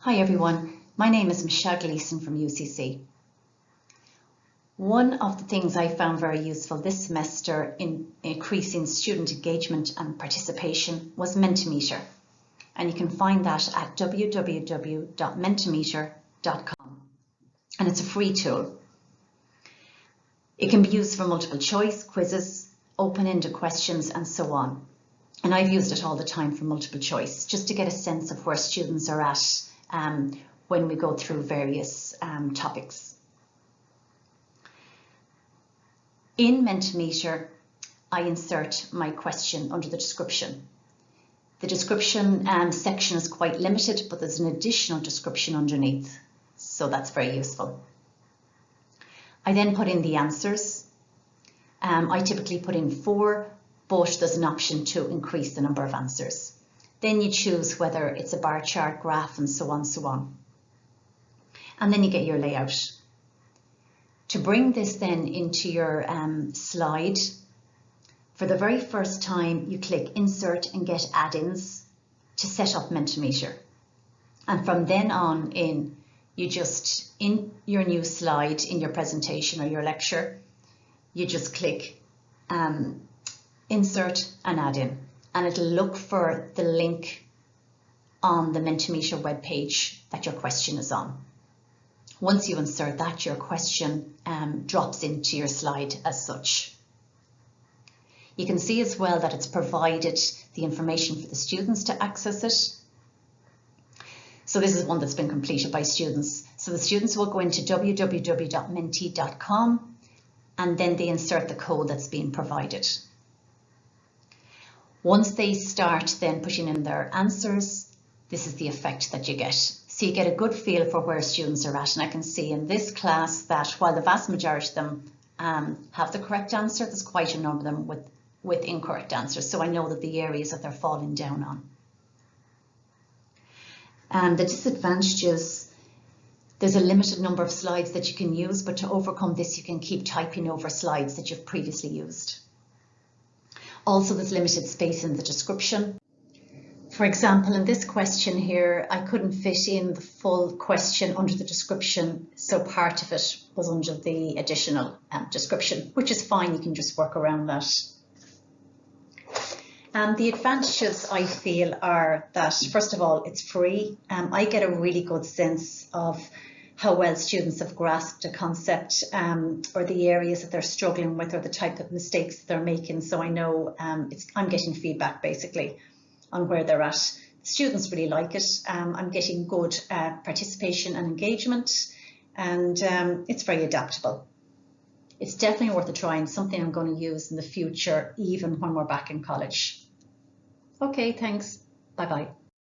Hi everyone, my name is Michelle Gleeson from UCC. One of the things I found very useful this semester in increasing student engagement and participation was Mentimeter, and you can find that at www.mentimeter.com, and it's a free tool. It can be used for multiple choice, quizzes, open-ended questions and so on, and I've used it all the time for multiple choice just to get a sense of where students are at when we go through various topics. In Mentimeter, I insert my question under the description. The description section is quite limited, but there's an additional description underneath, so that's very useful. I then put in the answers. I typically put in 4, but there's an option to increase the number of answers. Then you choose whether it's a bar chart, graph, and so on, so on. And then you get your layout. To bring this then into your slide, for the very first time, you click Insert and Get Add-ins to set up Mentimeter. And from then on in, you just, in your new slide, in your presentation or your lecture, you just click Insert and Add In. And it'll look for the link on the Mentimeter webpage that your question is on. Once you insert that, your question drops into your slide as such. You can see as well that it's provided the information for the students to access it. So this is one that's been completed by students. So the students will go into www.menti.com and then they insert the code that's being provided. Once they start then putting in their answers, this is the effect that you get. So you get a good feel for where students are at. And I can see in this class that while the vast majority of them have the correct answer, there's quite a number of them with incorrect answers. So I know that the areas that they're falling down on. The disadvantages, there's a limited number of slides that you can use, but to overcome this, you can keep typing over slides that you've previously used. Also, there's limited space in the description. For example, in this question here, I couldn't fit in the full question under the description, so part of it was under the additional description, which is fine, you can just work around that. The advantages I feel are that, first of all, it's free. I get a really good sense of how well students have grasped a concept or the areas that they're struggling with or the type of mistakes they're making. So I know I'm getting feedback basically on where they're at. Students really like it. I'm getting good participation and engagement, and it's very adaptable. It's definitely worth a try and something I'm going to use in the future, even when we're back in college. Okay, thanks. Bye-bye.